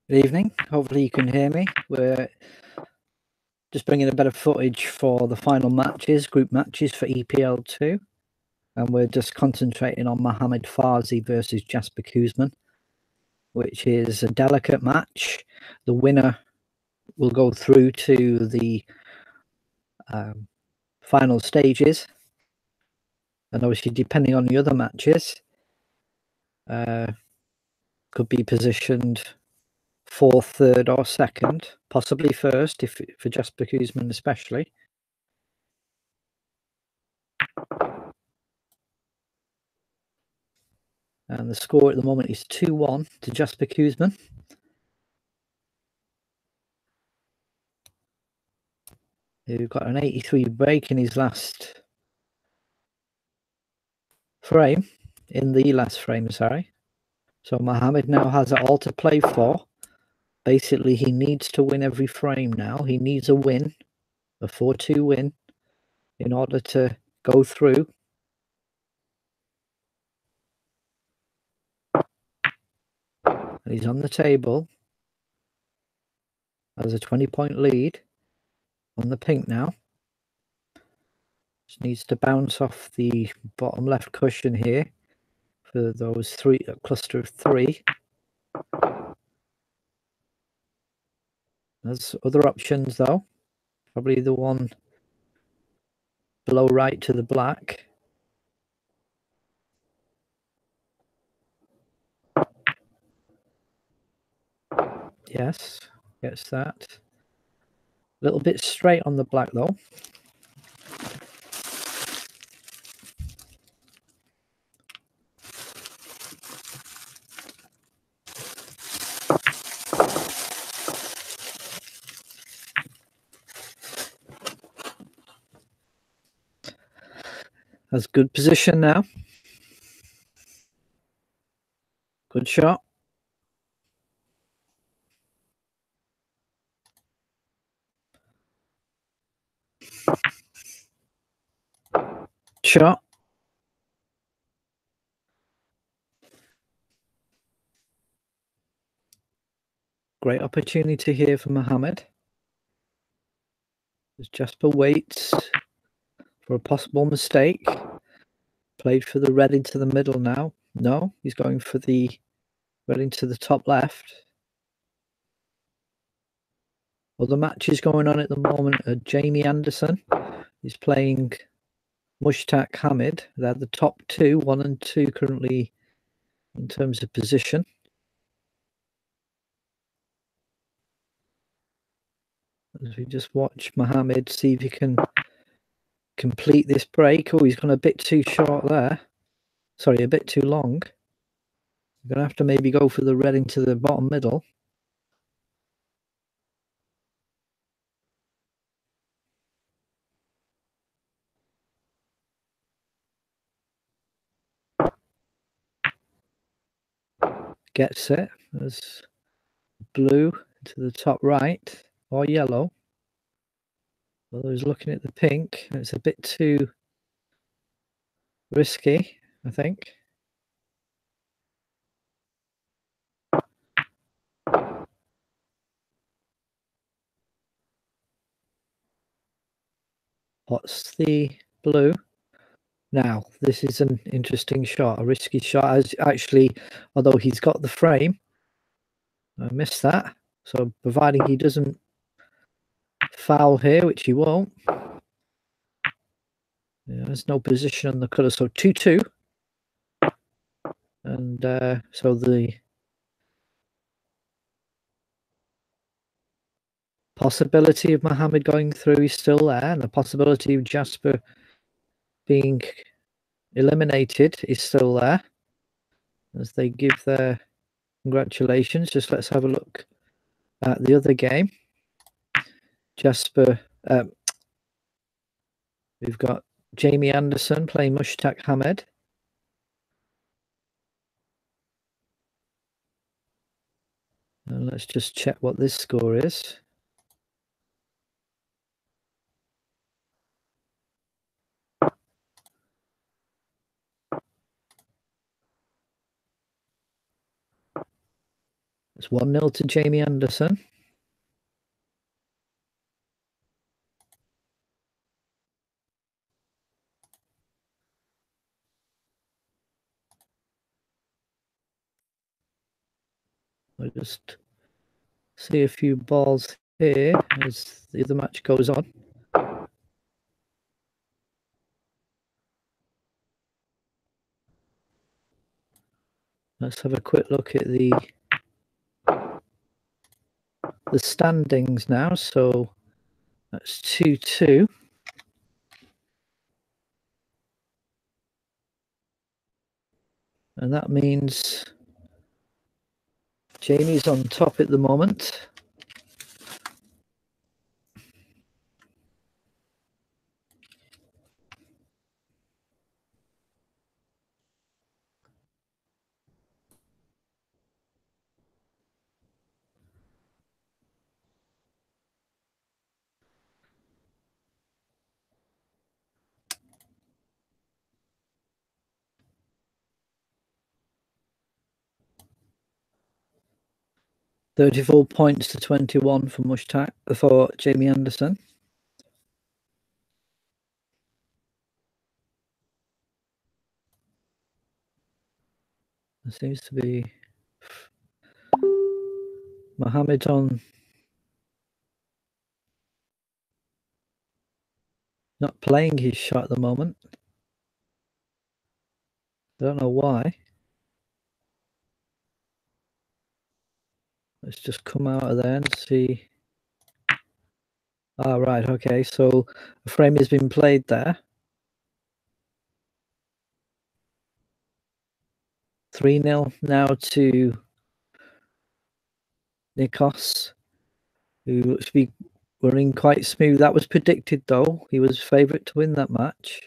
Good evening. Hopefully you can hear me. We're just bringing a bit of footage for the final matches, group matches for EPL 2. And we're just concentrating on Mohamed Farsi versus Jasper Kuzman, which is a delicate match. The winner will go through to the final stages. And obviously, depending on the other matches, could be positioned fourth, third, or second, possibly first, if for Jasper Kuzman especially. And the score at the moment is 2-1 to Jasper Kuzman. Who got an 83 break in his last frame, sorry. So Mohamed now has it all to play for. Basically, he needs to win every frame now. He needs a win, a 4-2 win, in order to go through. And he's on the table. Has a 20-point lead on the pink now. Just needs to bounce off the bottom left cushion here for those three, a cluster of three. There's other options though. Probably the one below right to the black. Yes, gets that. A little bit straight on the black though. Has good position now. Good shot. Shot. Great opportunity here for Mohamed. As Jasper waits for a possible mistake. Played for the red into the middle now. No, he's going for the red into the top left. Other matches going on at the moment are Jamie Anderson. He's playing Mushtaq Hamid. They're the top two, 1 and 2 currently in terms of position. As we just watch Mohamed see if he can complete this break. Oh, he's gone a bit too short there. Sorry, a bit too long. You're going to have to maybe go for the red into the bottom middle. Gets it. There's blue to the top right or yellow. Well, he's looking at the pink. It's a bit too risky, I think. What's the blue? Now, this is an interesting shot, a risky shot. As actually, although he's got the frame, I missed that. So, providing he doesn't foul here, which he won't, yeah, there's no position on the colour. So 2-2, and so the possibility of Mohamed going through is still there, and the possibility of Jasper being eliminated is still there. As they give their congratulations, just let's have a look at the other game. Jasper, we've got Jamie Anderson playing Mushtaq Hamid. And let's just check what this score is. It's 1-0 to Jamie Anderson. I'll just see a few balls here as the other match goes on. Let's have a quick look at the standings now. So that's 2-2. And that means Jamie's on top at the moment. $34 points to 21 for Jamie Anderson. There seems to be Mohammed on not playing his shot at the moment. I don't know why. Let's just come out of there and see. Ah, right, okay. So a frame has been played there. 3-0 now to Nikos, who looks to be running quite smooth. That was predicted, though. He was favourite to win that match.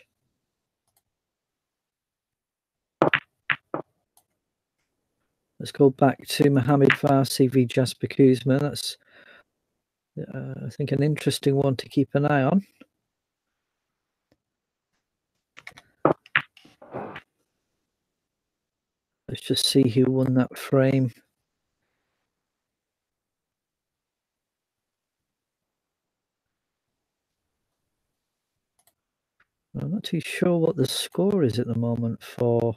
Let's go back to Mohamed Farsi v Jasper Kuzma. That's, I think, an interesting one to keep an eye on. Let's just see who won that frame. I'm not too sure what the score is at the moment for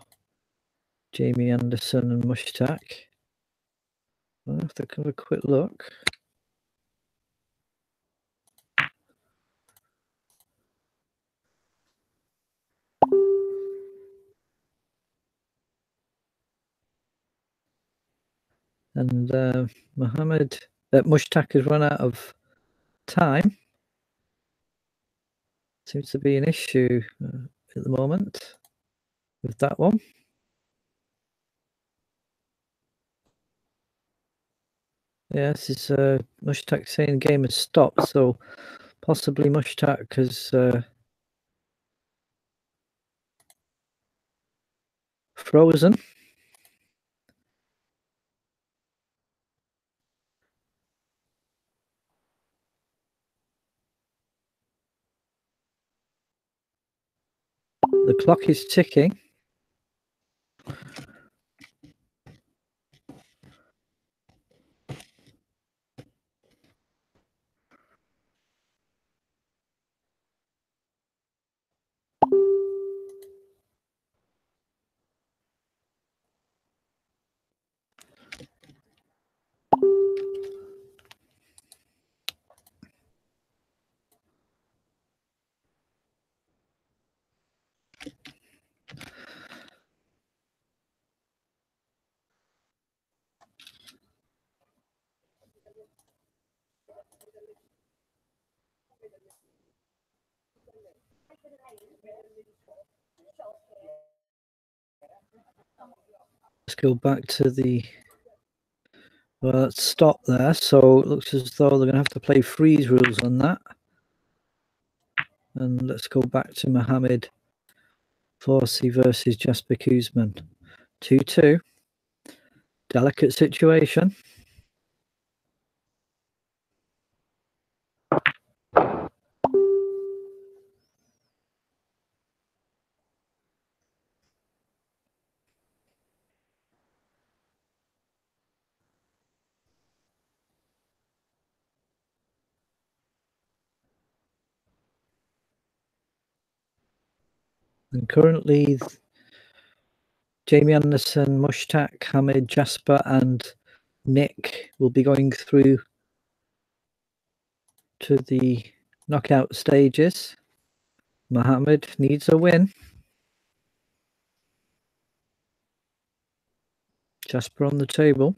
Jamie Anderson and Mushtaq. I'll have to have a quick look. And Mushtaq has run out of time. Seems to be an issue at the moment with that one. Yeah, this is Mushtaq saying the game has stopped, so possibly Mushtaq has frozen. The clock is ticking. Let's go back to the stop there. So it looks as though they're going to have to play freeze rules on that. And let's go back to Mohamed Farsi versus Jasper Kuzman. 2-2. Delicate situation. And currently, Jamie Anderson, Mushtaq, Hamid, Jasper, and Nick will be going through to the knockout stages. Mohammed needs a win. Jasper on the table.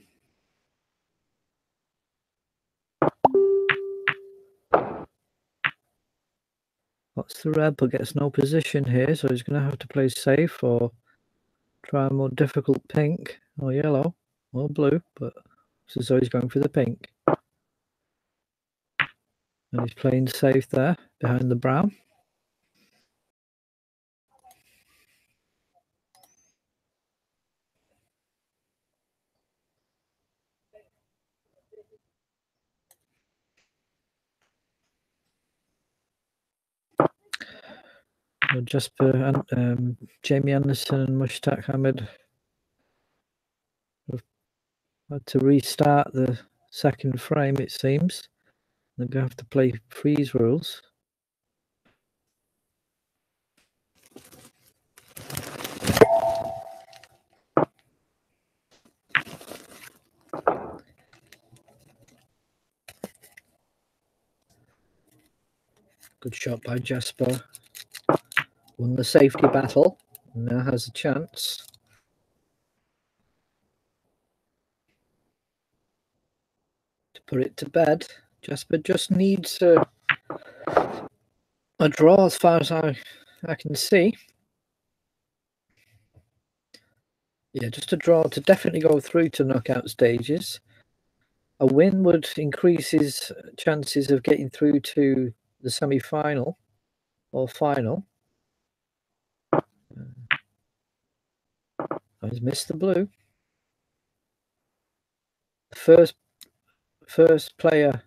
What's the red, but gets no position here, so he's going to have to play safe or try a more difficult pink or yellow or blue, but so he's going for the pink. And he's playing safe there behind the brown. So Jasper and Jamie Anderson and Mushtaq Hamid have had to restart the second frame, it seems. They're going to have to play freeze rules. Good shot by Jasper. Won the safety battle and now has a chance. To put it to bed. Jasper just needs a draw as far as I can see. Yeah, just a draw to definitely go through to knockout stages. A win would increase his chances of getting through to the semi-final or final. He's missed the blue. The first player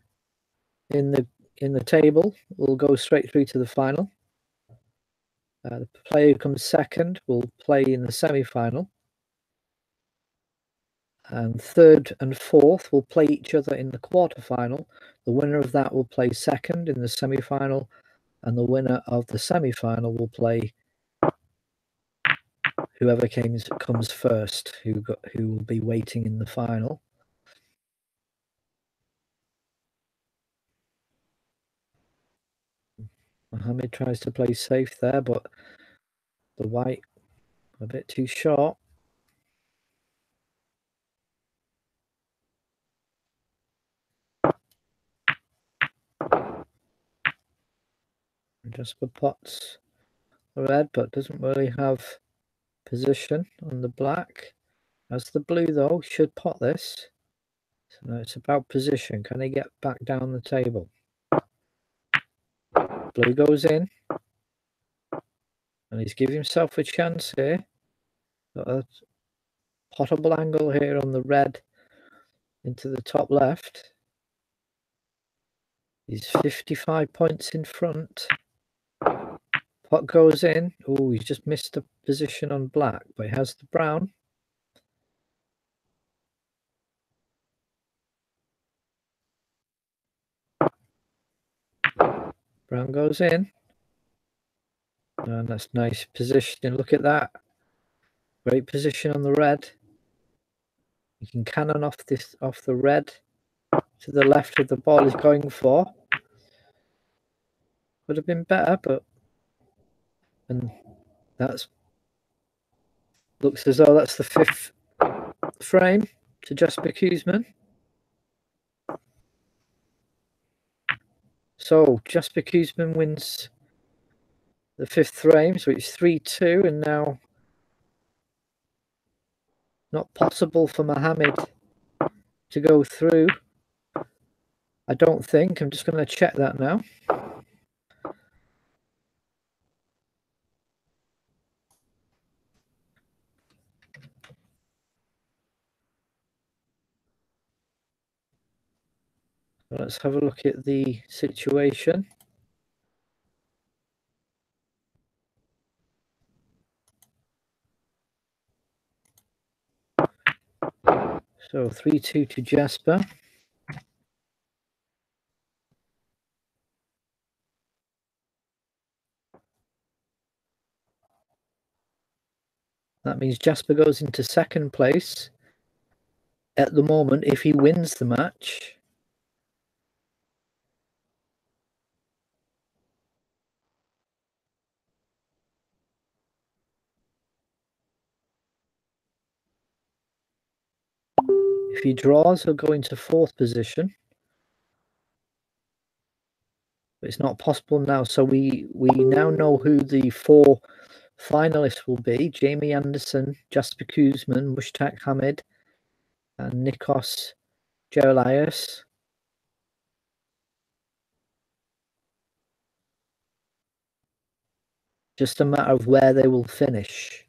in the table will go straight through to the final. The player who comes second will play in the semi-final. And third and fourth will play each other in the quarter-final. The winner of that will play second in the semi-final, and the winner of the semi-final will play whoever comes first, who will be waiting in the final. Mohammed tries to play safe there, but the white a bit too short. Jasper pots the red, but doesn't really have position on the black. As the blue, though, should pot this. So now it's about position. Can he get back down the table? Blue goes in. And he's giving himself a chance here. Got a potable angle here on the red into the top left. He's 55 points in front. Pot goes in. Oh, he's just missed the position on black, but he has the brown. Brown goes in. And that's nice positioning. Look at that. Great position on the red. You can cannon off the red to the left of the ball is going for. Would have been better, and that's looks as though that's the fifth frame to Jasper Koosman. So Jasper Koosman wins the fifth frame, so it's 3-2, and now not possible for Mohammed to go through. I don't think. I'm just going to check that now. Let's have a look at the situation. So 3-2 to Jasper. That means Jasper goes into second place. At the moment, if he wins the match, if he draws, he'll go into fourth position. But it's not possible now. So we now know who the 4 finalists will be: Jamie Anderson, Jasper Kuzman, Mushtaq Hamid, and Nikos Geralias. Just a matter of where they will finish.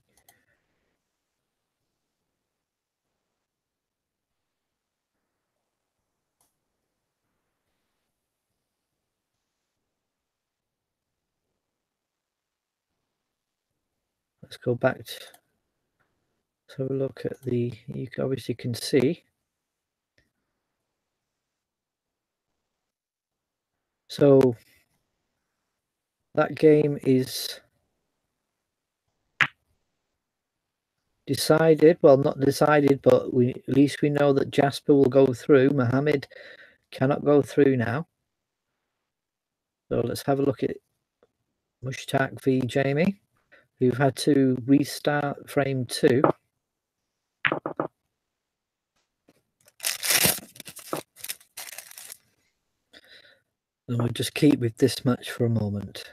Let's go back to have a look at the, you obviously can see. So that game is decided. Well, not decided, but at least we know that Jasper will go through. Mohammed cannot go through now. So let's have a look at Mushtaq v Jamie, who've had to restart frame 2. And we'll just keep with this match for a moment.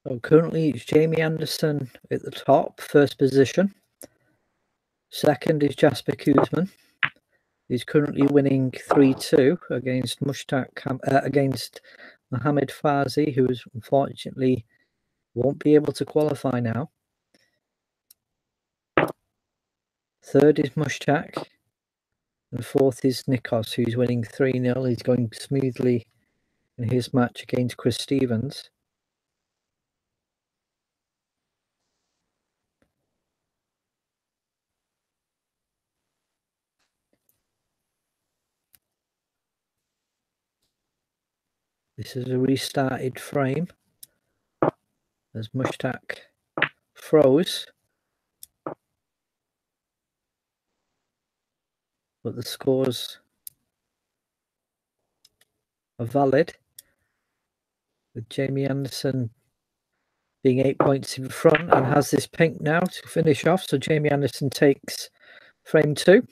So currently it's Jamie Anderson at the top, first position. Second is Jasper Kuzman. He's currently winning 3-2 against against Mohammed Fazi, who is unfortunately won't be able to qualify now. Third is Mushtaq. And fourth is Nikos, who's winning 3-0. He's going smoothly in his match against Chris Stevens. This is a restarted frame as Mushtaq froze, but the scores are valid, with Jamie Anderson being 8 points in front and has this pink now to finish off. So Jamie Anderson takes frame 2.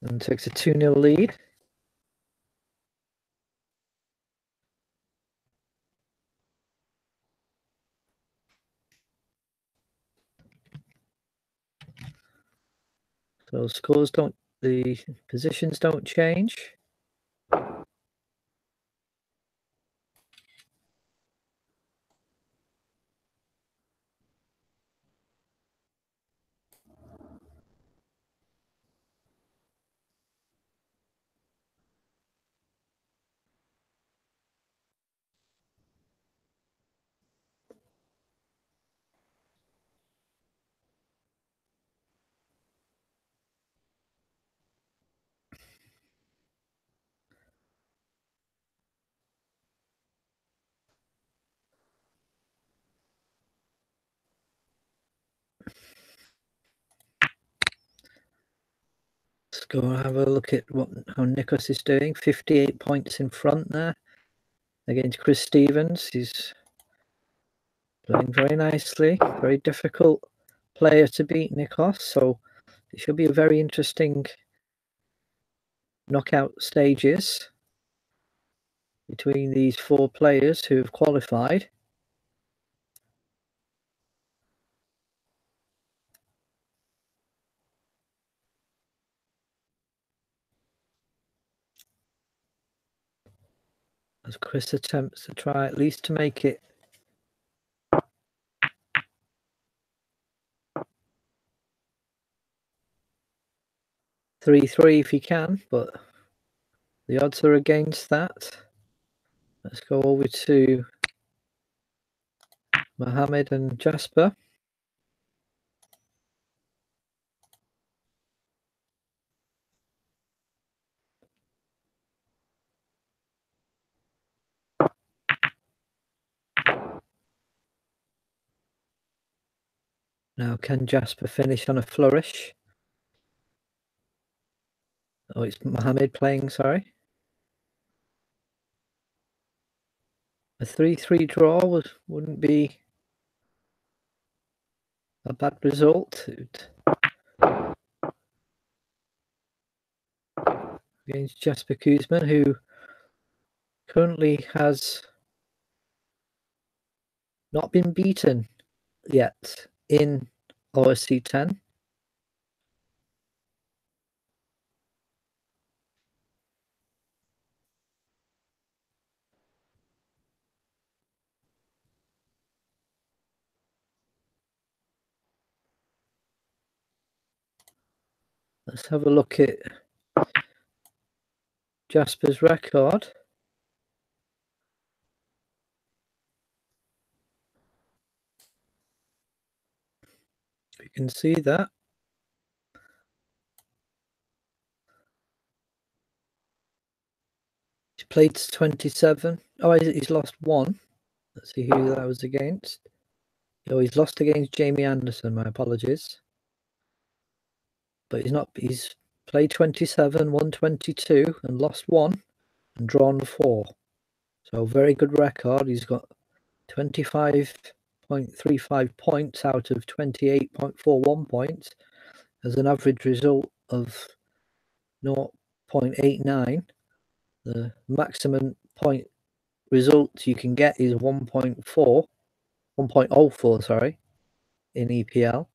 And takes a 2-0 lead. So scores don't, the positions don't change. Let's go have a look at how Nikos is doing. 58 points in front there against Chris Stevens. He's playing very nicely. Very difficult player to beat, Nikos. So it should be a very interesting knockout stages between these 4 players who have qualified. As Chris attempts to try at least to make it 3-3 if he can, but the odds are against that. Let's go over to Mohammed and Jasper. Now, can Jasper finish on a flourish? Oh, it's Mohammed playing, sorry. A 3-3 draw wouldn't be a bad result against Jasper Kuzman, who currently has not been beaten yet in OSC10. Let's have a look at Jasper's record. You can see that. He's played 27. Oh, he's lost 1. Let's see who that was against. Oh, he's lost against Jamie Anderson. My apologies. But he's played 27, won 22, and lost 1, and drawn 4. So very good record. He's got 25.35 points out of 28.41 points as an average result of 0.89. The maximum point result you can get is 1.04, sorry, in EPL.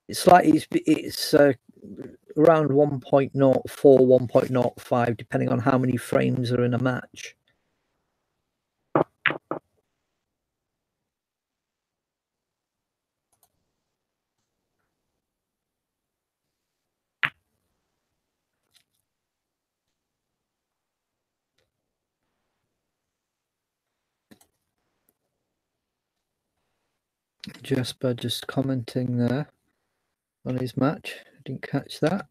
It's slightly, it's around 1.04, 1.05, depending on how many frames are in a match. Jasper just commenting there. on his match. I didn't catch that.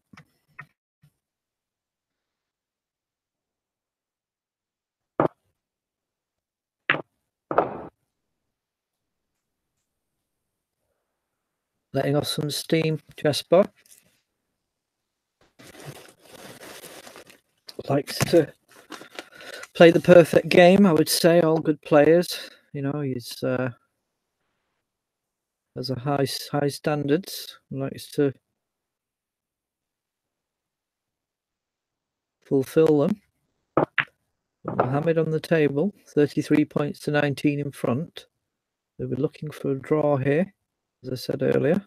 Letting off some steam, Jasper. Likes to play the perfect game, I would say. All good players. You know, he's has a high standards. Likes to fulfill them. Mohammed on the table, 33 points to 19 in front. They were looking for a draw here, as I said earlier.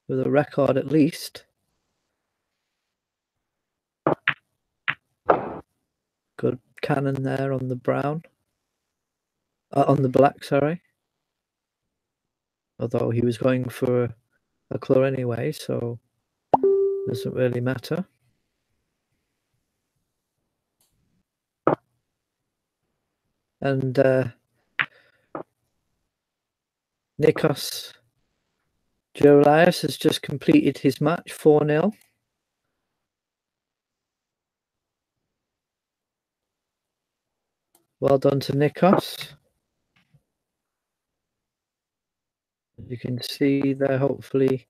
For the record, at least. Good cannon there on the brown. On the black, sorry. Although he was going for a colour anyway, so doesn't really matter. And Nikos Gerolias has just completed his match 4-0. Well done to Nikos. You can see there, hopefully,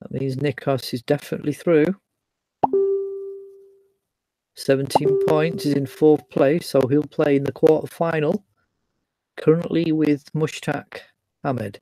that means Nikos is definitely through. 17 points, is in 4th place, so he'll play in the quarter-final, currently with Mushtaq Ahmed.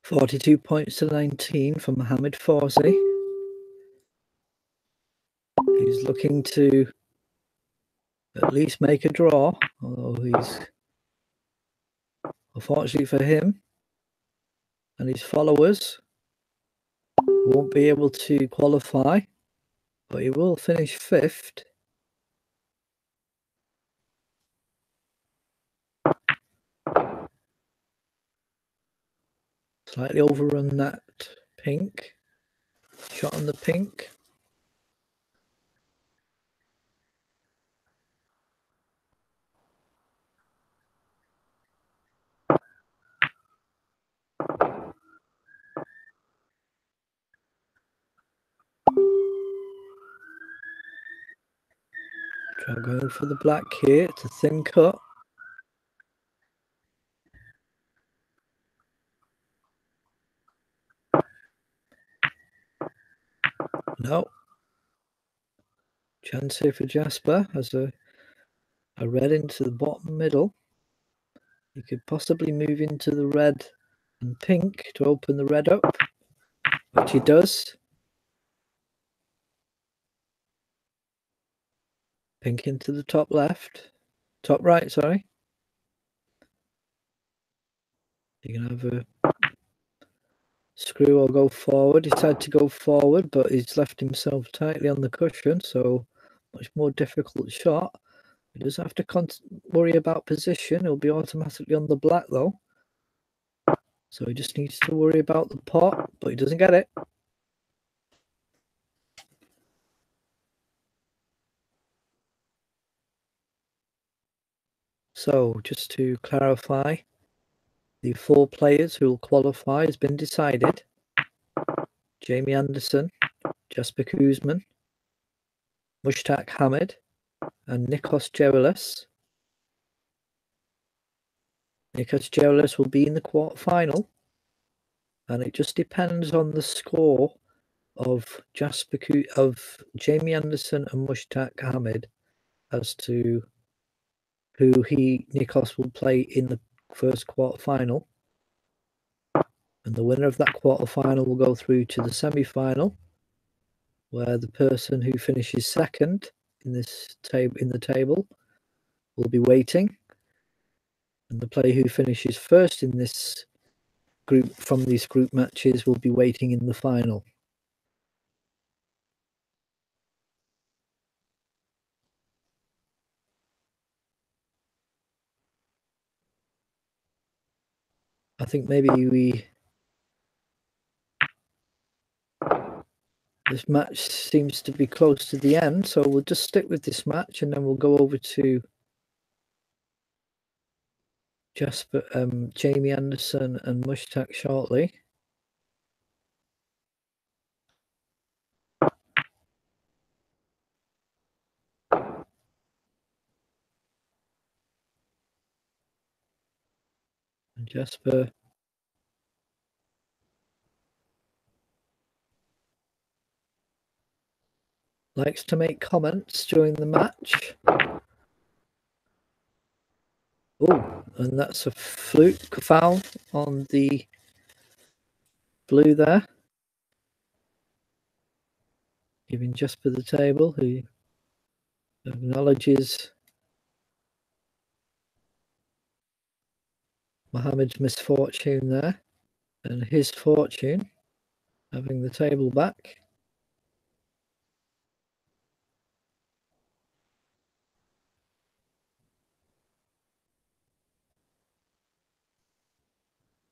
$42 points to 19 for Mohamed Fawzi. He's looking to at least make a draw, although he's, unfortunately for him and his followers, won't be able to qualify, but he will finish 5th. Slightly overrun that pink. Shot on the pink. Try going for the black here. It's a thin cut. No. Chance here for Jasper as a red into the bottom middle. He could possibly move into the red and pink to open the red up, which he does. Pink into the top left. Top right, sorry. You can have a screw or go forward. He tried to go forward, but he's left himself tightly on the cushion, so much more difficult shot. He doesn't have to worry about position. He'll be automatically on the black, though. So he just needs to worry about the pot, but he doesn't get it. So just to clarify, the 4 players who will qualify has been decided. Jamie Anderson, Jasper Kuzman, Mushtaq Hamid, and Nikos Gerolias. Nikos Gerolias will be in the quarter-final, and it just depends on the score of Jamie Anderson and Mushtaq Hamid as to who Nikos will play in the first quarter-final. And the winner of that quarter-final will go through to the semi-final, where the person who finishes second in the table will be waiting, and the player who finishes first in this group from these group matches will be waiting in the final. I think maybe this match seems to be close to the end, so we'll just stick with this match, and then we'll go over to Jasper, Jamie Anderson and Mushtaq shortly. And Jasper likes to make comments during the match. Oh, and that's a fluke foul on the blue there. Giving Jasper the table, who acknowledges Mohammed's misfortune there and his fortune, having the table back.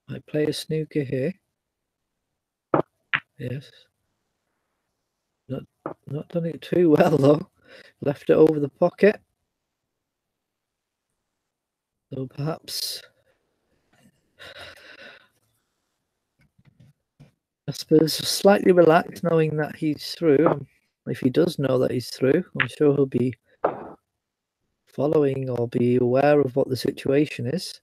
I play a snooker here. Yes. Not done it too well though. Left it over the pocket. So perhaps Jasper's slightly relaxed knowing that he's through. If he does know that he's through, I'm sure he'll be following or be aware of what the situation is.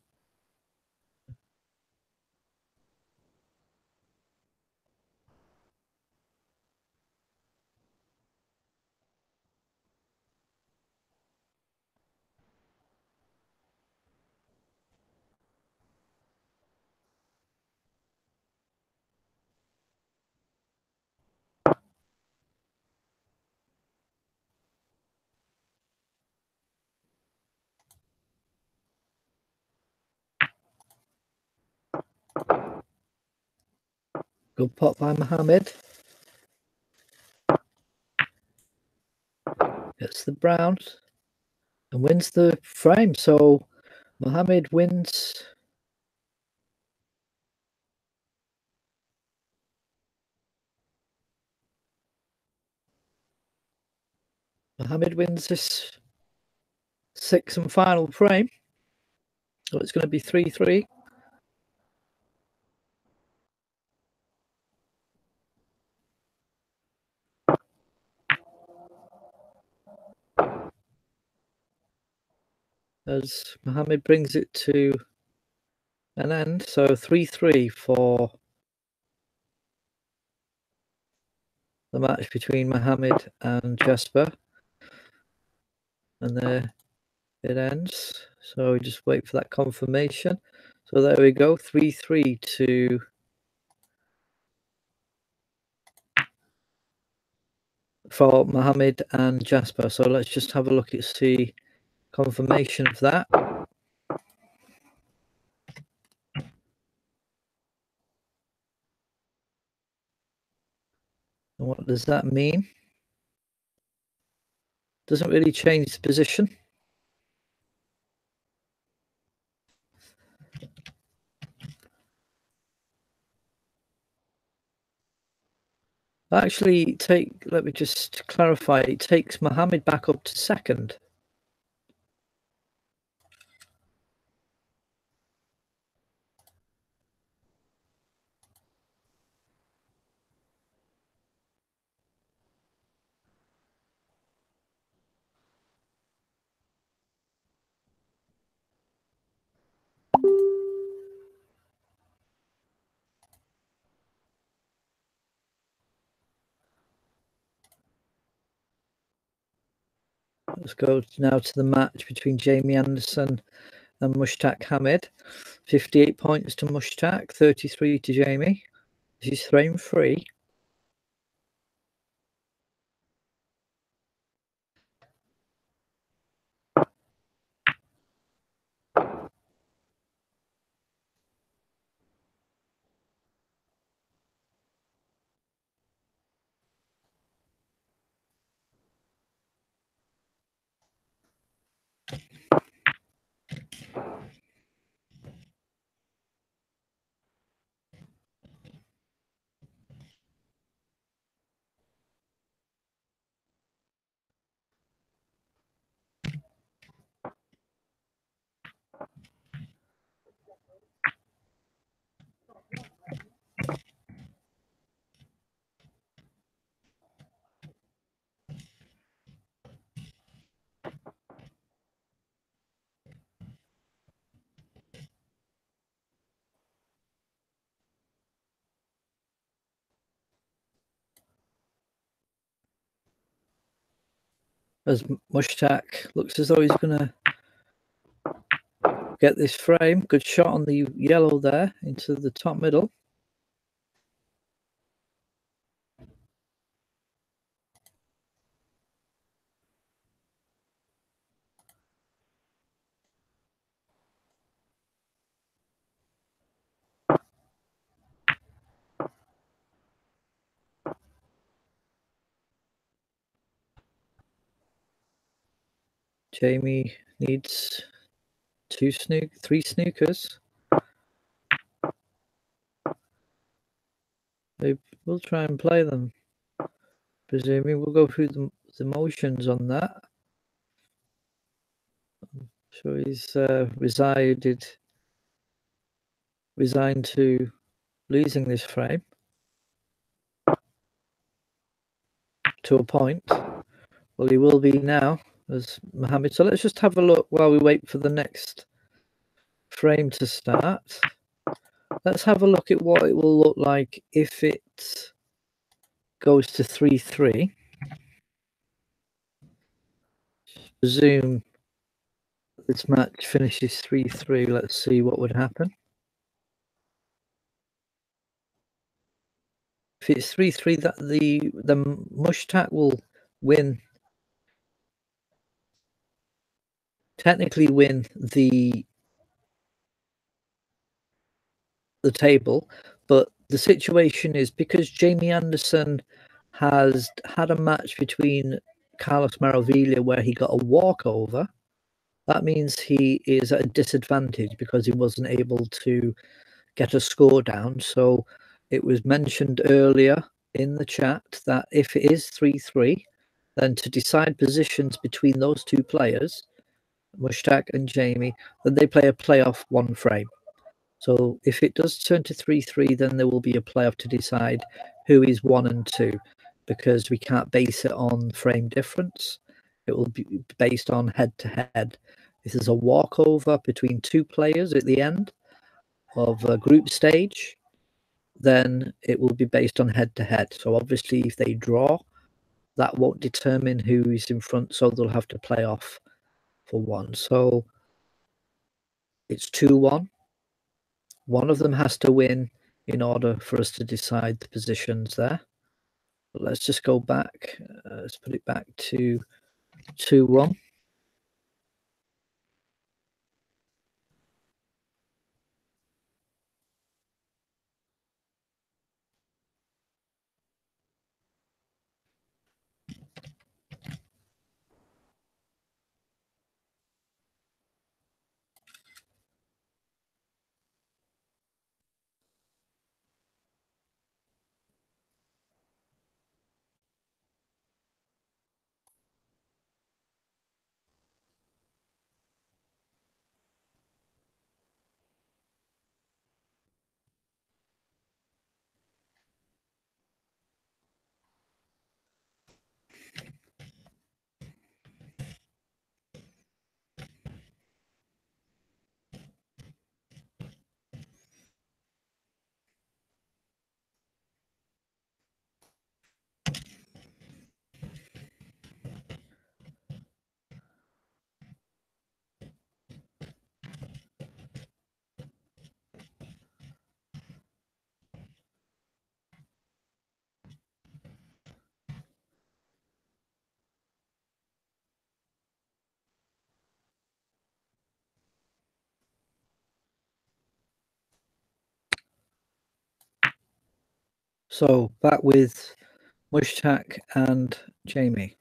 Good pot by Mohammed. Gets the browns and wins the frame. So Mohammed wins. Mohammed wins this sixth and final frame. So it's going to be 3-3. As Mohammed brings it to an end. So 3-3 for the match between Mohammed and Jasper. And there it ends. So we just wait for that confirmation. So there we go, 3-3 for Mohammed and Jasper. So let's just have a look at see confirmation of that. And what does that mean? Doesn't really change the position. Actually, let me just clarify, it takes Mohammed back up to second. Let's go now to the match between Jamie Anderson and Mushtaq Hamid. 58 points to Mushtaq, 33 to Jamie. This is frame 3. As Mushtaq looks as though he's going to get this frame. Good shot on the yellow there into the top middle. Jamie needs three snookers. We'll try and play them. Presuming we'll go through the motions on that. So he's resigned to losing this frame to a point. Well, he will be now as Mohammed. So let's just have a look while we wait for the next frame to start. Let's have a look at what it will look like if it goes to 3-3. Presume this match finishes 3-3. Let's see what would happen. If it's 3-3, that the Mushtaq will win. Technically, win the table, but the situation is because Jamie Anderson has had a match between Carlos Maravilla where he got a walkover. That means he is at a disadvantage because he wasn't able to get a score down. So it was mentioned earlier in the chat that if it is 3-3, then to decide positions between those two players, Mushtaq and Jamie, then they play a playoff one frame. So if it does turn to 3-3, then there will be a playoff to decide who is 1 and 2, because we can't base it on frame difference. It will be based on head-to-head. If there's a walkover between two players at the end of a group stage, then it will be based on head-to-head. So obviously, if they draw, that won't determine who is in front, so they'll have to play off for one. So it's 2-1. One of them has to win in order for us to decide the positions there. But let's just go back. Let's put it back to 2-1. So back with Mushtaq and Jamie.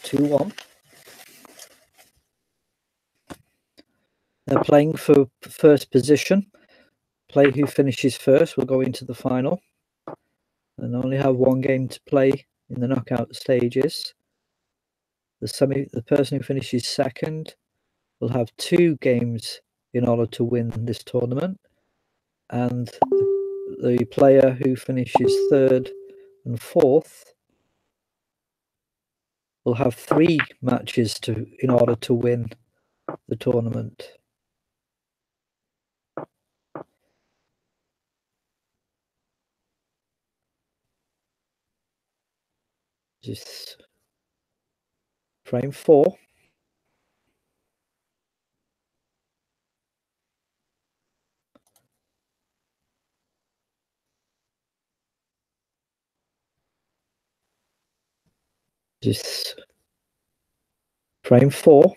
2-1. They're playing for first position. Player who finishes first will go into the final and only have one game to play in the knockout stages. The person who finishes second will have 2 games in order to win this tournament, and the player who finishes third and fourth will have 3 matches in order to win the tournament. Just frame 4. Just frame 4.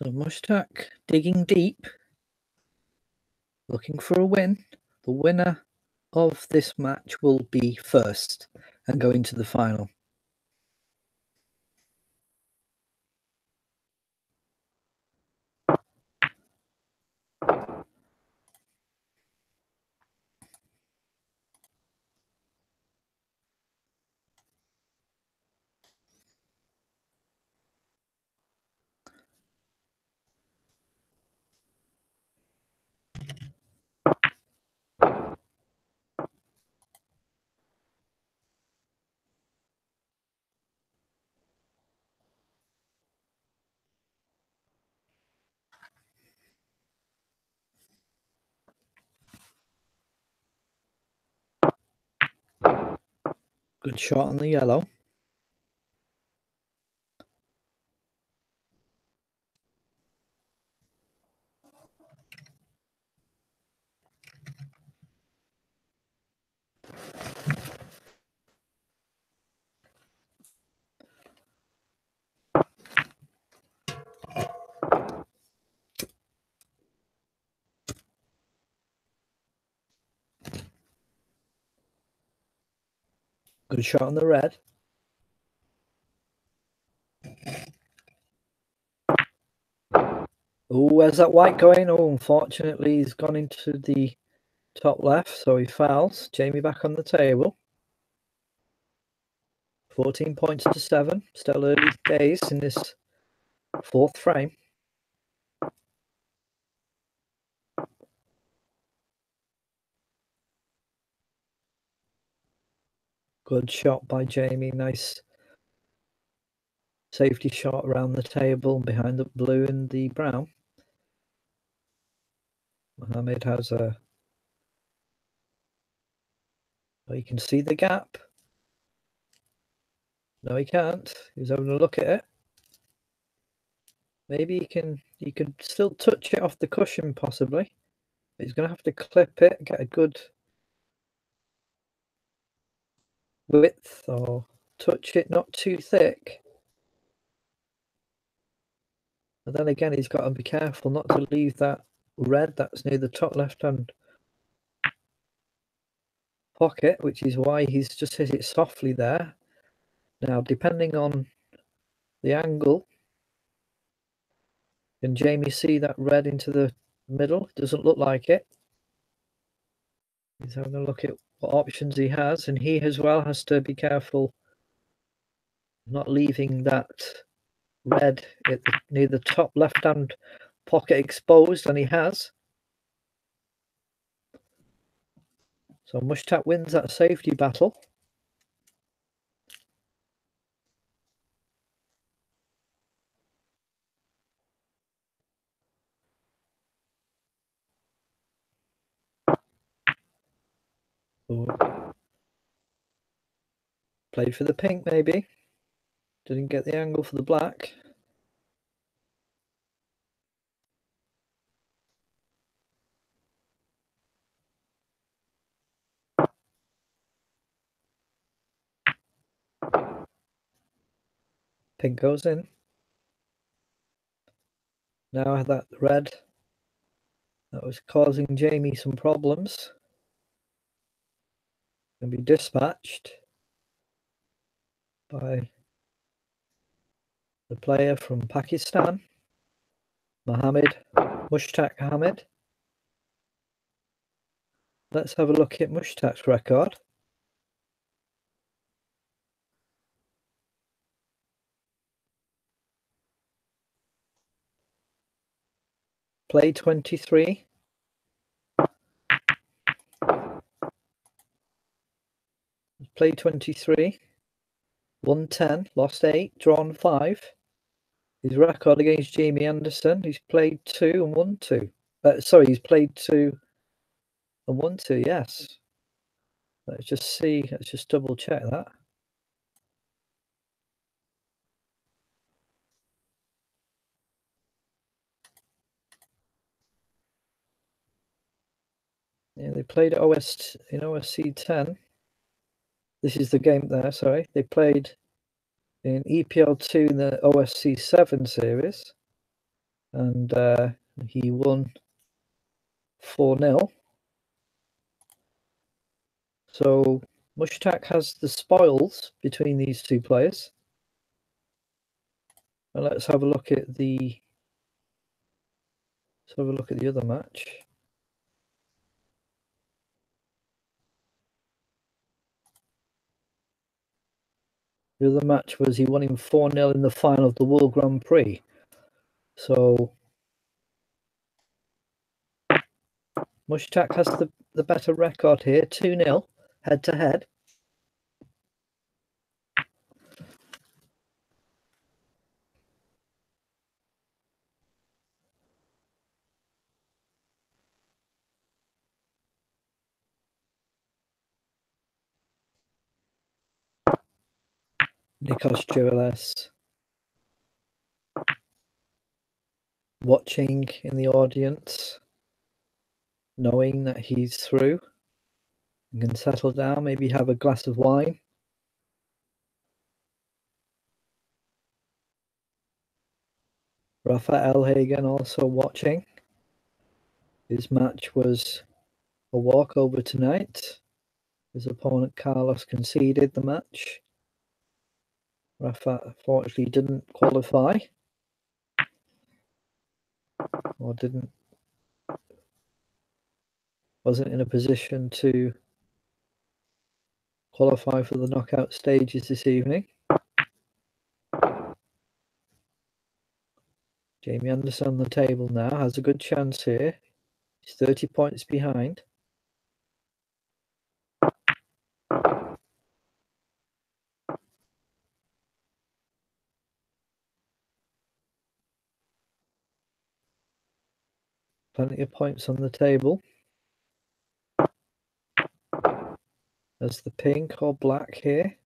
So Mushtaq digging deep, looking for a win. The winner of this match will be first and go into the final. Good shot on the yellow. Good shot on the red. Oh, where's that white going? Oh, unfortunately, he's gone into the top left, so he fouls. Jamie back on the table. 14 points to 7. Still early days in this 4th frame. Good shot by Jamie. Nice safety shot around the table behind the blue and the brown. Mohammed has a... Oh, you can see the gap. No, he can't. He's having a look at it. Maybe he could still touch it off the cushion, possibly. But he's going to have to clip it, get a good width, or touch it not too thick. And then again, he's got to be careful not to leave that red that's near the top left-hand pocket, which is why he's just hit it softly there. Now, depending on the angle, can Jamie see that red into the middle? Doesn't look like it. He's having a look at what options he has, and he as well has to be careful not leaving that red near the top left-hand pocket exposed, and he has. So Mushtaq wins that safety battle. So, played for the pink maybe. Didn't get the angle for the black. Pink goes in. Now that red that was causing Jamie some problems can be dispatched by the player from Pakistan, Mushtaq Hamid. Let's have a look at Mushtaq's record. Played 23. Played 23. Won 10, lost 8, drawn 5. His record against Jamie Anderson, he's played 2 and won 2. Sorry, he's played 2 and won 2, yes. Let's just double check that. Yeah, they played in OSC10. This is the game there, sorry. They played in EPL 2 in the OSC7 series. And he won 4-0. So Mushtaq has the spoils between these two players. And let's have a look at the other match. The other match was he won him 4-0 in the final of the World Grand Prix. So Mushtaq has the better record here, 2-0 head to head. Nikos Gireles watching in the audience, knowing that he's through. You can settle down, maybe have a glass of wine. Rafael Hagen also watching. His match was a walkover tonight. His opponent Carlos conceded the match. Rafa fortunately didn't qualify, or wasn't in a position to qualify for the knockout stages this evening. Jamie Anderson on the table now has a good chance here. He's 30 points behind. Plenty of points on the table. There's the pink or black here,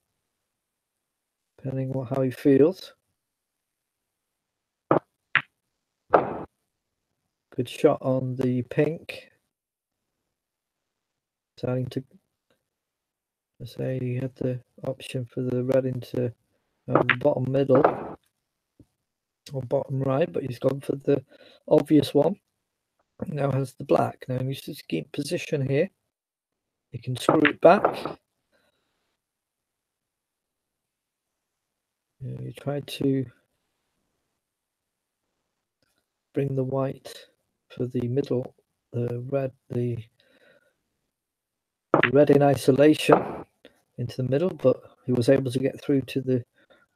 depending on how he feels. Good shot on the pink. Starting to say he had the option for the red into the bottom middle. or bottom right, but he's gone for the obvious one. Now has the black. Now he needs to keep position here. He can screw it back. He tried to bring the white for the middle, the red in isolation into the middle, but he was able to get through to the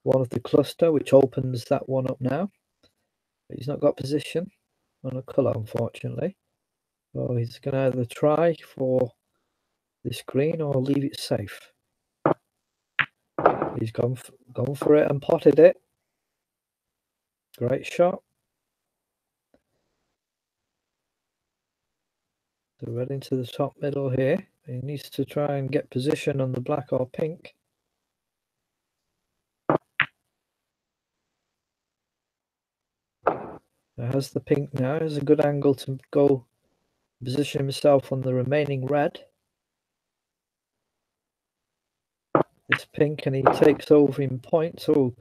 one of the cluster, which opens that one up now. But he's not got position on a colour, unfortunately. So he's going to either try for this green or leave it safe. He's gone for it and potted it. Great shot. So red into the top middle here. He needs to try and get position on the black or pink. Has the pink now. Has a good angle to go position himself on the remaining red. It's pink and he takes over in point. So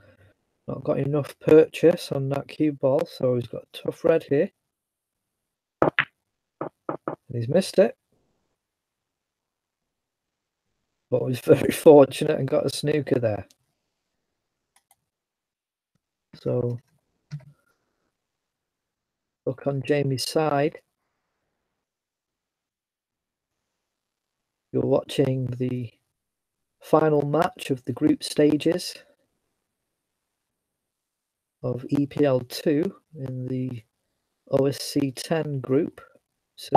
not got enough purchase on that cue ball. So he's got a tough red here. And he's missed it. But he's very fortunate and got a snooker there. So look on Jamie's side. You're watching the final match of the group stages of EPL 2 in the OSC10 group. So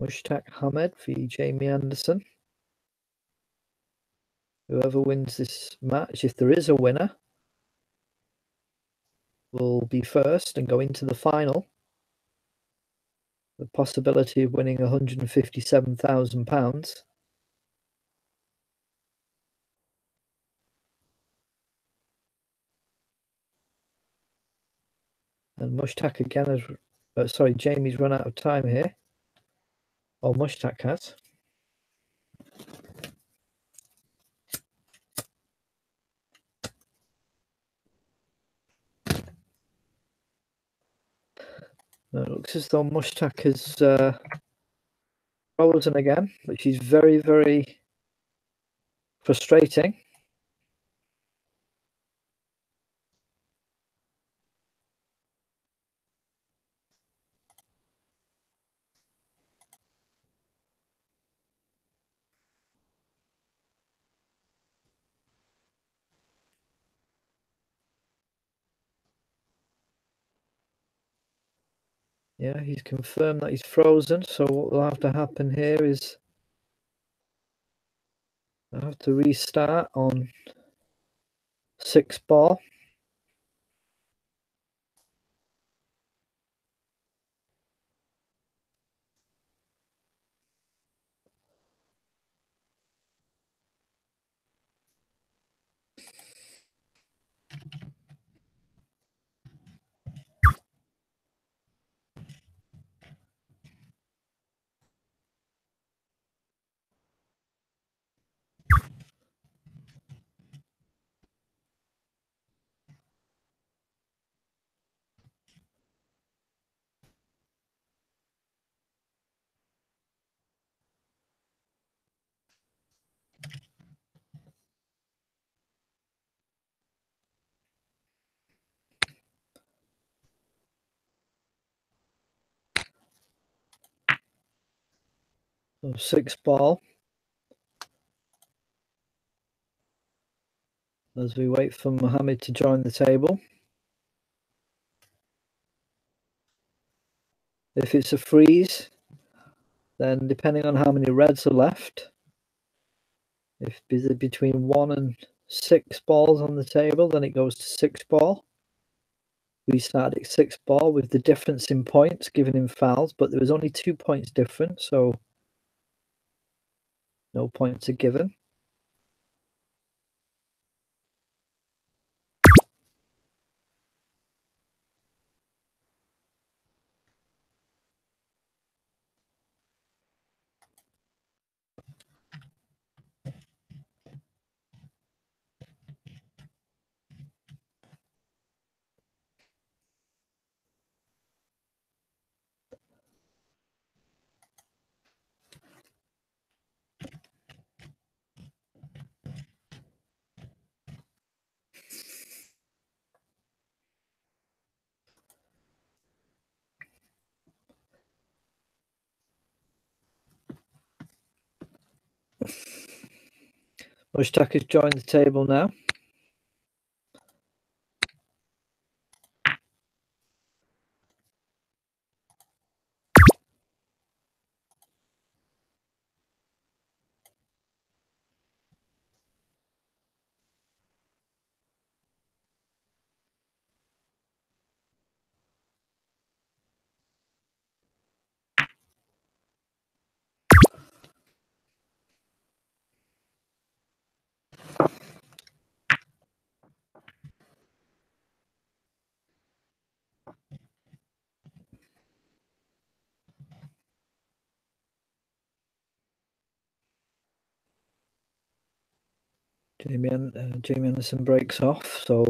Mushtaq Hamed v Jamie Anderson. Whoever wins this match, if there is a winner, will be first and go into the final. The possibility of winning £157,000. And Mushtaq again has, Jamie's run out of time here. Or Mushtaq has. It looks as though Mushtaq has frozen again, which is very, very frustrating. Yeah, he's confirmed that he's frozen. So what will have to happen here is I have to restart on 6 ball. So 6 ball. As we wait for Mohammed to join the table. If it's a freeze, then depending on how many reds are left, if between 1 and 6 balls on the table, then it goes to 6 ball. We started at 6 ball with the difference in points given in fouls, but there was only 2 points different, so no points are given. Mushtaq has joined the table now. Jamie Anderson breaks off, so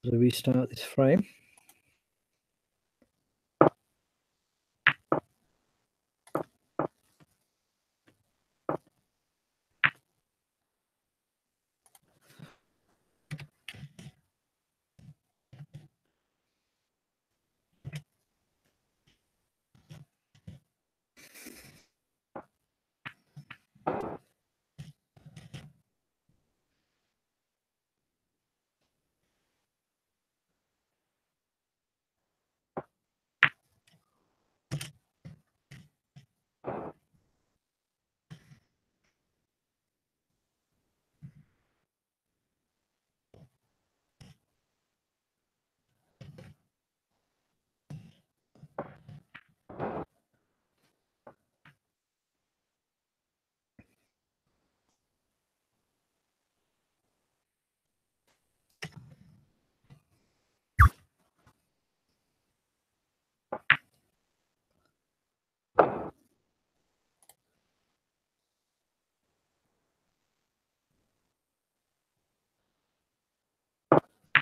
we'll restart this frame.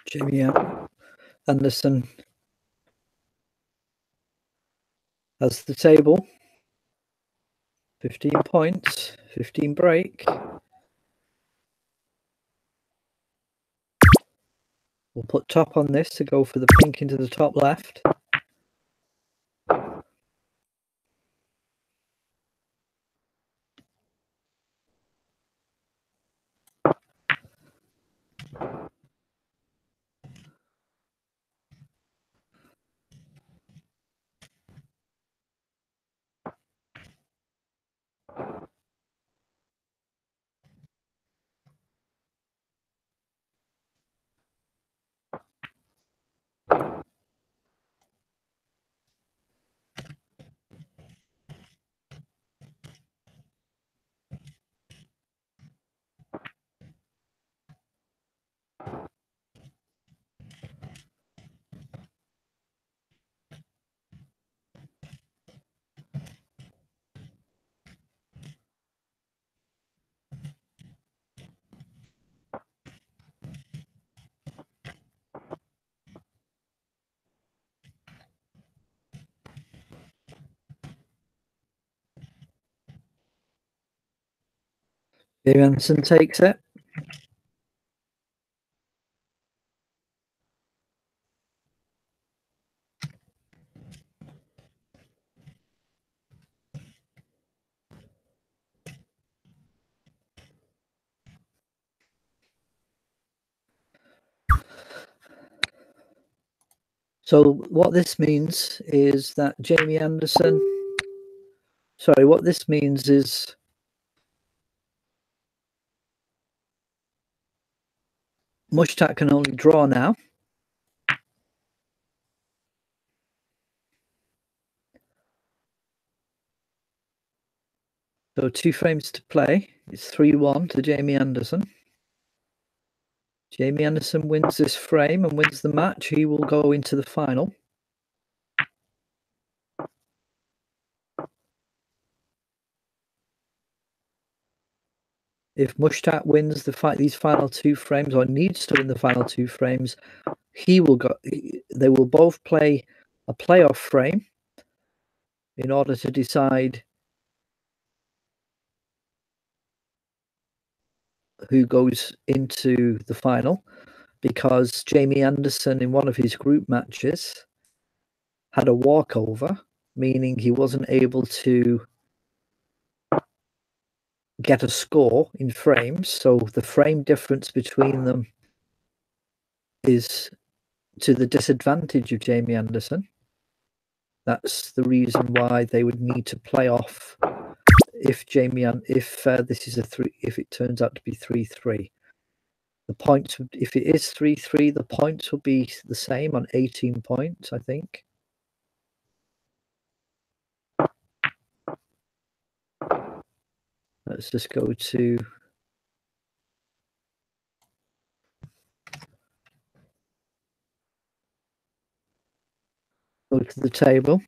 Jamie Anderson has the table. 15 points, 15 break. We'll put top on this to go for the pink into the top left. Jamie Anderson takes it. So what this means is that Jamie Anderson, what this means is Mushtaq can only draw now. So 2 frames to play. It's 3-1 to Jamie Anderson. Jamie Anderson wins this frame and wins the match. He will go into the final. If Mushtaq wins these final 2 frames, or needs to win the final 2 frames, he will go. They will both play a playoff frame in order to decide who goes into the final, because Jamie Anderson in one of his group matches had a walkover, meaning he wasn't able to get a score in frames. So the frame difference between them is to the disadvantage of Jamie Anderson. That's the reason why they would need to play off if this is a 3, if it turns out to be 3-3. The points, if it is 3-3, the points will be the same on 18 points, I think. Let's just go to the table.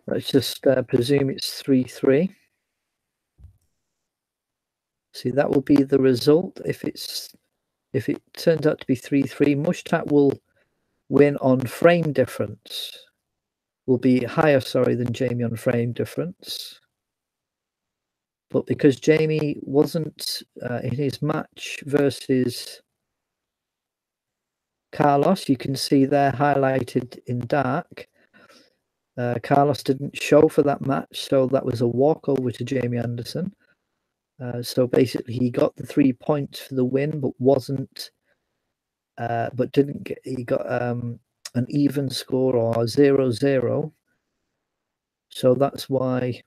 Let's just presume it's 3-3. See, that will be the result. If it turns out to be 3-3, Mushtaq will win on frame difference. Will be higher, than Jamie on frame difference. But because Jamie wasn't in his match versus Carlos, you can see there highlighted in dark. Carlos didn't show for that match, so that was a walkover to Jamie Anderson. So basically, he got the 3 points for the win, but didn't get. He got an even score or 0-0. So that's why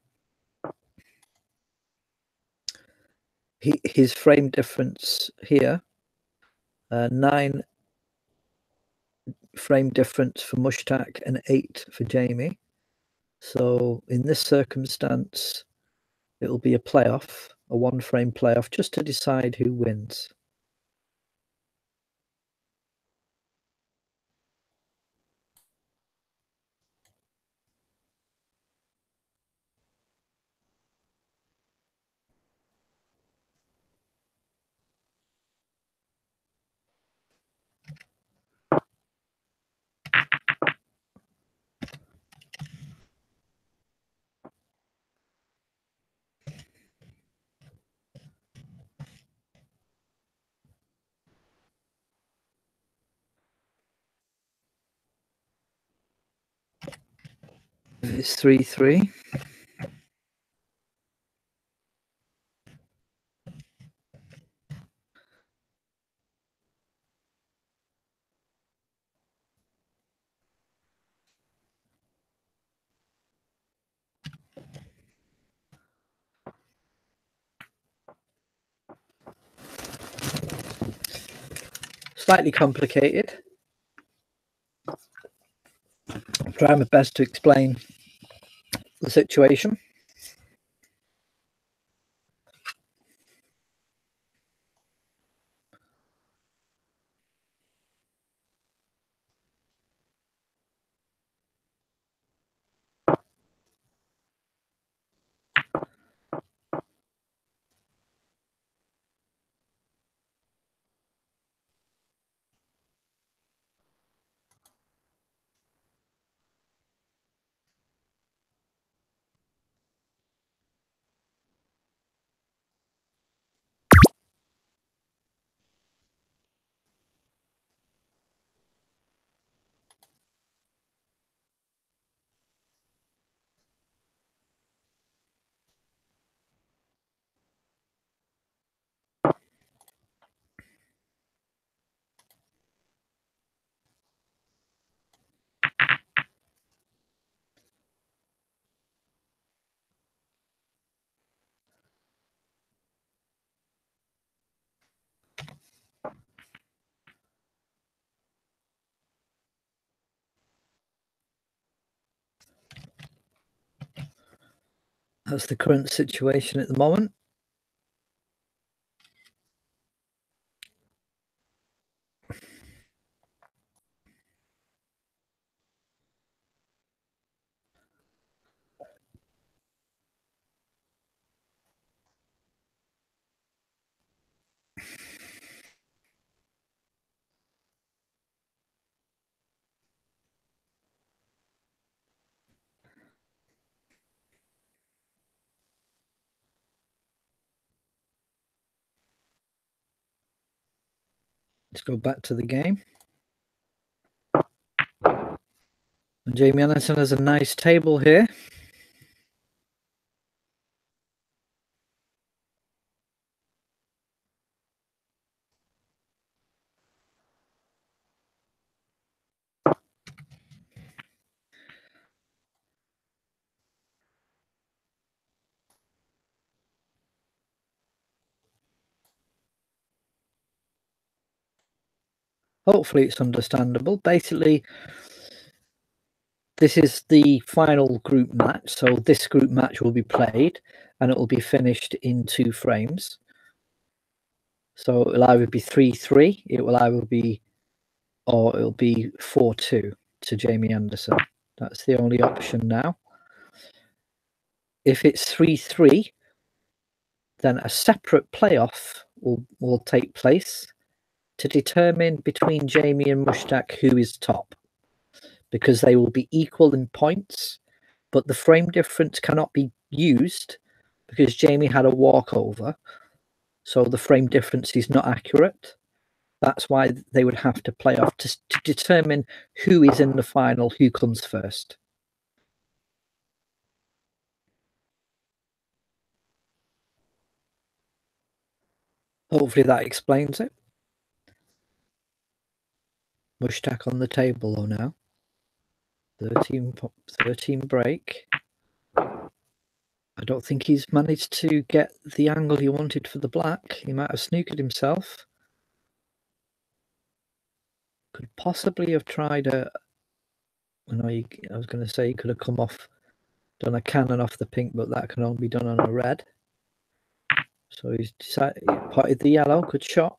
his frame difference here, 9 frame difference for Mushtaq and 8 for Jamie. So in this circumstance, it will be a playoff, a 1-frame playoff, just to decide who wins. It's 3-3. Slightly complicated. I'll try my best to explain the situation. That's the current situation at the moment. Let's go back to the game. And Jamie Anderson has a nice table here. Hopefully it's understandable. Basically, this is the final group match. So this group match will be played and it will be finished in 2 frames. So it'll either be 3-3, it will either be, or it'll be 4-2 to Jamie Anderson. That's the only option now. If it's 3-3, then a separate playoff will take place to determine between Jamie and Mushtaq who is top, because they will be equal in points, but the frame difference cannot be used because Jamie had a walkover, so the frame difference is not accurate. That's why they would have to play off to determine who is in the final, who comes first. Hopefully that explains it. Mushtaq on the table though now. 13 break. I don't think he's managed to get the angle he wanted for the black. He might have snookered himself. Could possibly have tried a... I was going to say he could have come off, done a cannon off the pink, but that can only be done on a red. So he's decided, potted the yellow. Good shot.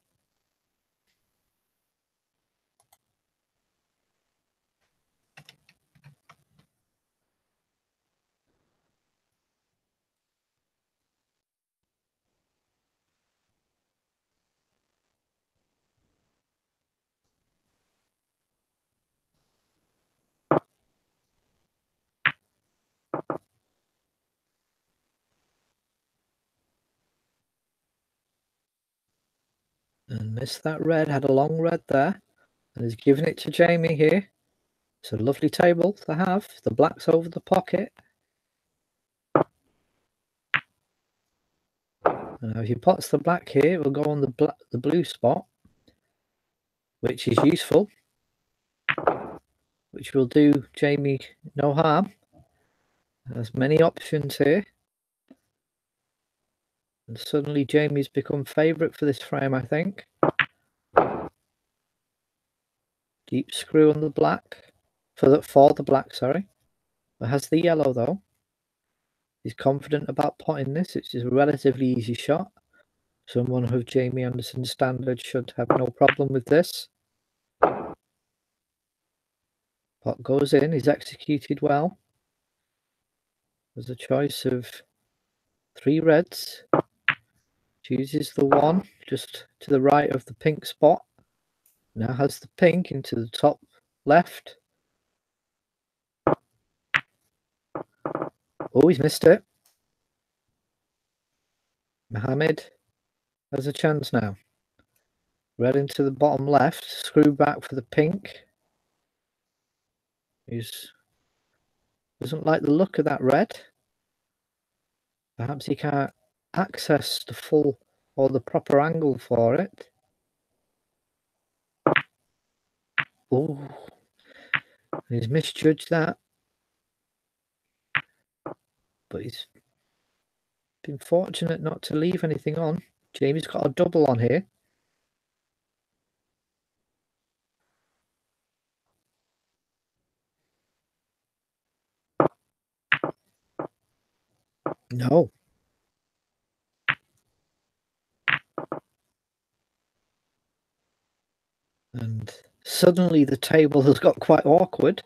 And missed that red, had a long red there. And he's giving it to Jamie here. It's a lovely table to have. The black's over the pocket. And now if he pots the black here, it will go on the blue spot, which is useful, which will do Jamie no harm. There's many options here. And suddenly Jamie's become favourite for this frame, I think. Deep screw on the black. For the black, sorry. It has the yellow though. He's confident about potting this. It's a relatively easy shot. Someone of Jamie Anderson's standard should have no problem with this. Pot goes in. He's executed well. There's a choice of 3 reds. Chooses the one just to the right of the pink spot. Now has the pink into the top left. Oh, he's missed it. Mohammed has a chance now. Red into the bottom left. Screw back for the pink. He doesn't like the look of that red. Perhaps he can't access the full or the proper angle for it. Oh, he's misjudged that. But he's been fortunate not to leave anything on. Jamie's got a double on here. No. And suddenly the table has got quite awkward.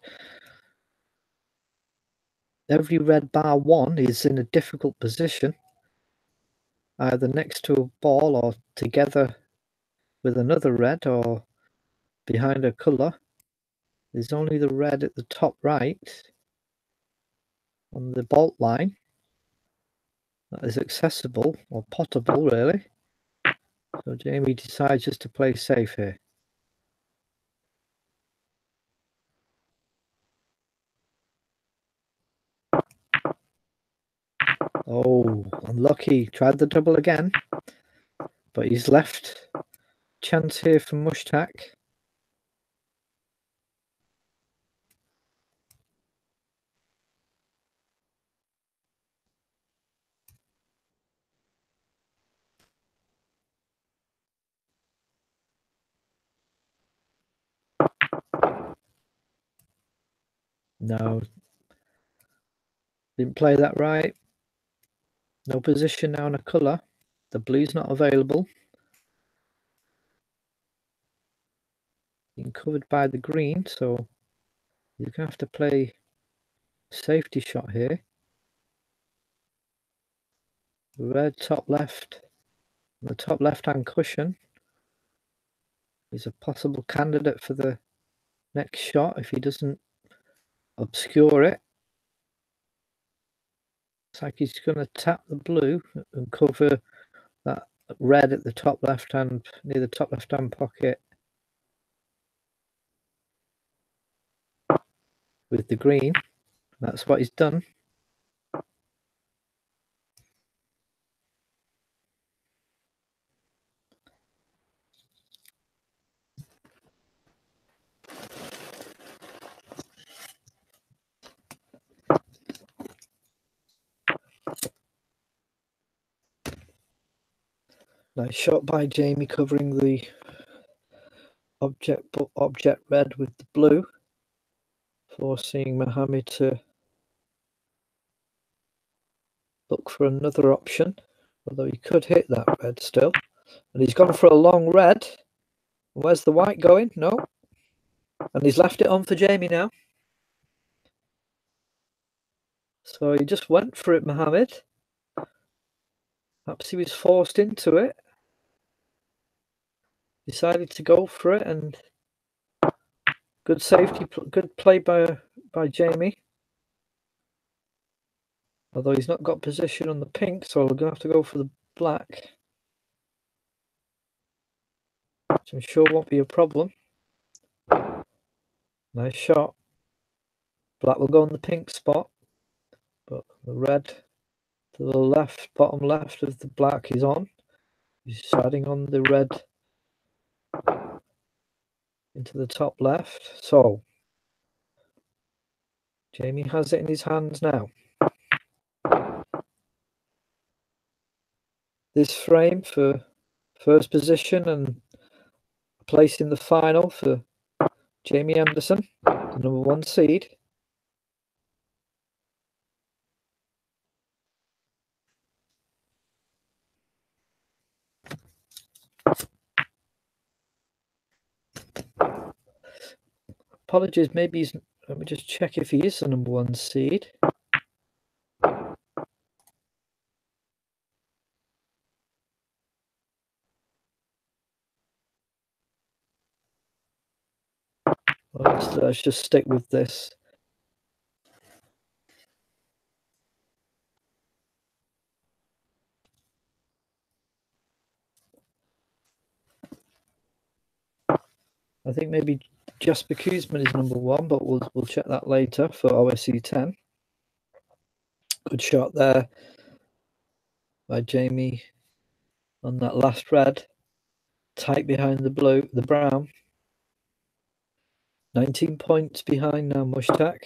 Every red bar 1 is in a difficult position, either next to a ball or together with another red or behind a colour. There's only the red at the top right on the bolt line that is accessible or potable, really. So Jamie decides just to play safe here. Oh, unlucky. Tried the double again, but he's left chance here for Mushtaq. No, didn't play that right. No position now on a colour. The blue's not available. Being covered by the green, so you're going to have to play safety shot here. Red top left. The top left-hand cushion is a possible candidate for the next shot if he doesn't obscure it. It's like he's going to tap the blue and cover that red at the top left-hand, near the top left-hand pocket with the green. That's what he's done. Nice shot by Jamie, covering the object red with the blue, forcing Mohammed to look for another option, although he could hit that red still. And he's gone for a long red. Where's the white going? No. And he's left it on for Jamie now. So he just went for it, Mohammed. Perhaps he was forced into it. Decided to go for it, and good safety, good play by Jamie. Although he's not got position on the pink, so we're going to have to go for the black, which I'm sure won't be a problem. Nice shot. Black will go on the pink spot, but the red to the left, bottom left of the black is on. He's deciding on the red into the top left. So Jamie has it in his hands now. This frame for first position and place in the final for Jamie Anderson, the number 1 seed. Apologies, maybe he's, let me just check if he is the number 1 seed. Well, let's just stick with this. I think maybe Jasper Kuzman is number 1, but we'll check that later for OSC10. Good shot there by Jamie on that last red, tight behind the brown. 19 points behind now. Mushtaq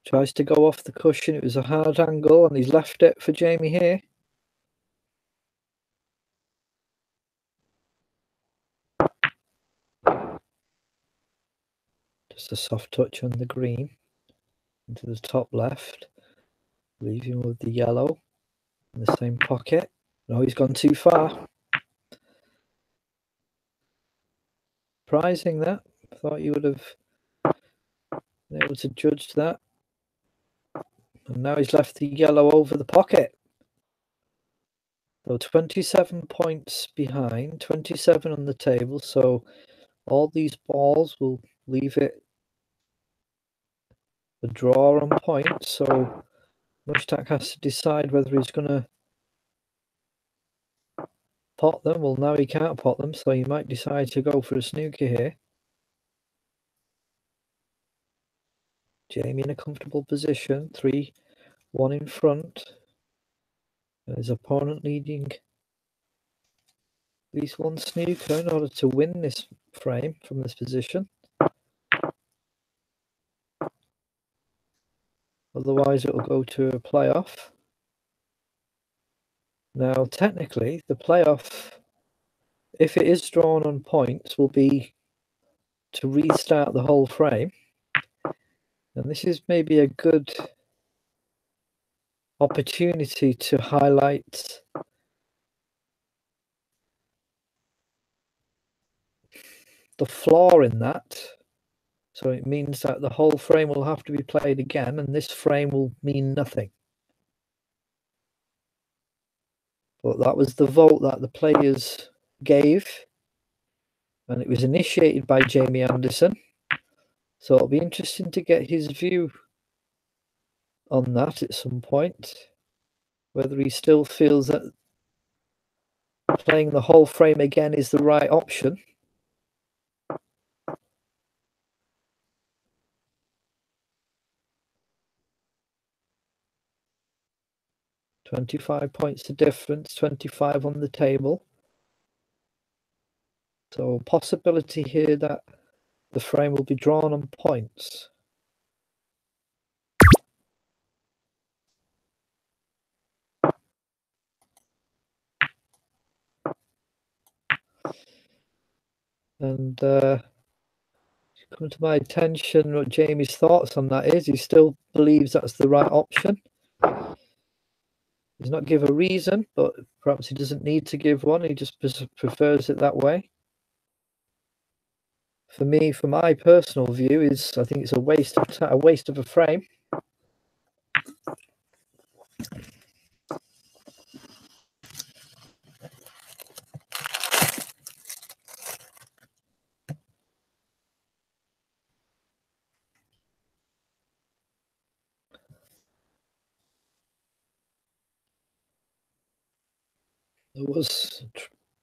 tries to go off the cushion. It was a hard angle, and he's left it for Jamie here. Just a soft touch on the green into the top left, leaving with the yellow in the same pocket. No, he's gone too far. Surprising that. Thought you would have been able to judge that. And now he's left the yellow over the pocket. So 27 points behind, 27 on the table. So all these balls will leave it a draw on points. So Mushtaq has to decide whether he's going to pot them. Well, now he can't pot them, so he might decide to go for a snooker here. Jamie in a comfortable position, 3-1 in front. His opponent needing at least one snooker in order to win this frame from this position. Otherwise, it will go to a playoff. Now, technically, the playoff, if it is drawn on points, will be to restart the whole frame. And this is maybe a good opportunity to highlight the flaw in that. So it means that the whole frame will have to be played again, and this frame will mean nothing. But that was the vote that the players gave, and it was initiated by Jamie Anderson. So it'll be interesting to get his view on that at some point, whether he still feels that playing the whole frame again is the right option. $25 points the difference, 25 on the table. So possibility here that the frame will be drawn on points. And come to my attention what Jamie's thoughts on that is. He still believes that's the right option. He's not give a reason, but perhaps he doesn't need to give one. He just prefers it that way. For me, for my personal view, is I think it's a waste of a frame. There was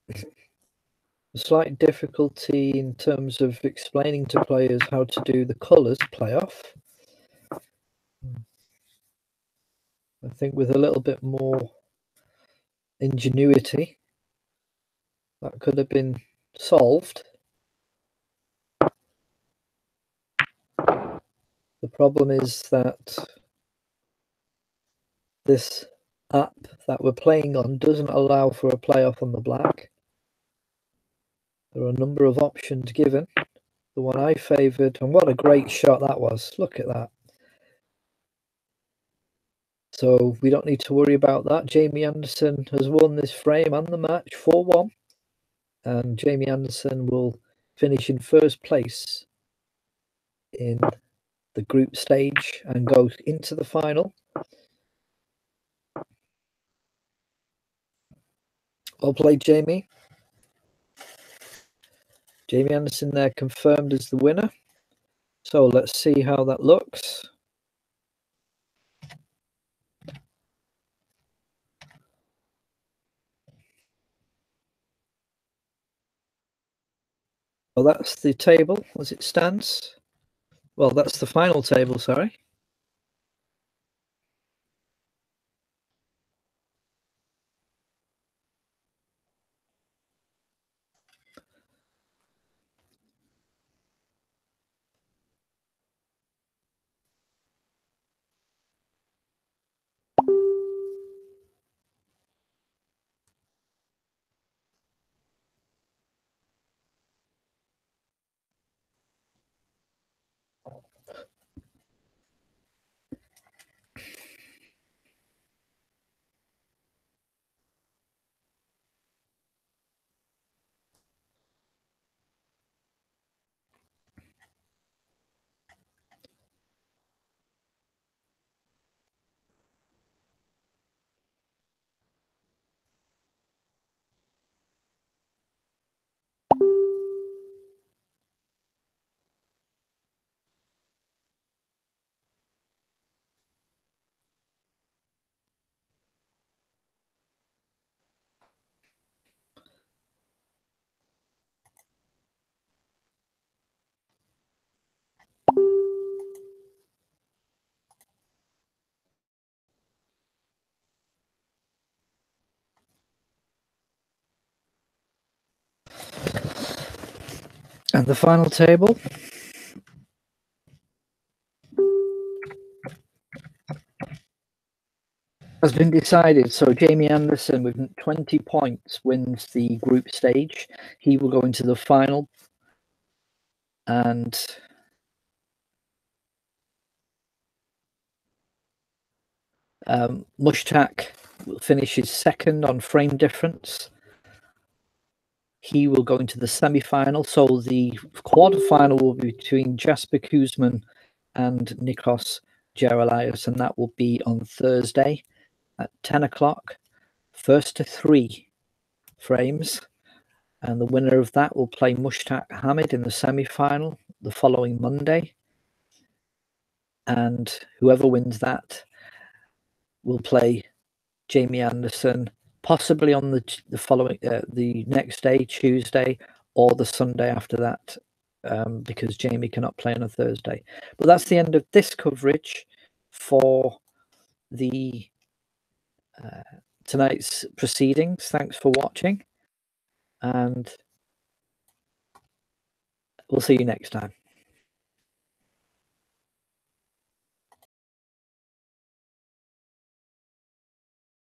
a slight difficulty in terms of explaining to players how to do the colours playoff. I think with a little bit more ingenuity, that could have been solved. The problem is that this app that we're playing on doesn't allow for a playoff on the black. There are a number of options given. The one I favoured, and what a great shot that was. Look at that. So we don't need to worry about that. Jamie Anderson has won this frame and the match 4-1. And Jamie Anderson will finish in first place in the group stage and go into the final. Well played, Jamie. Jamie Anderson there confirmed as the winner. So let's see how that looks. Well, that's the table as it stands. Well, that's the final table, sorry. And the final table has been decided. So Jamie Anderson with 20 points wins the group stage. He will go into the final. And Mushtaq will finish his second on frame difference. He will go into the semi-final. So the quarter-final will be between Jasper Kuzman and Nikos Geralias, and that will be on Thursday at 10 o'clock. First to 3 frames. And the winner of that will play Mushtaq Hamid in the semi-final the following Monday. And whoever wins that will play Jamie Anderson, possibly on the following, the next day, Tuesday, or the Sunday after that, because Jamie cannot play on a Thursday. But that's the end of this coverage for the tonight's proceedings. Thanks for watching, and we'll see you next time.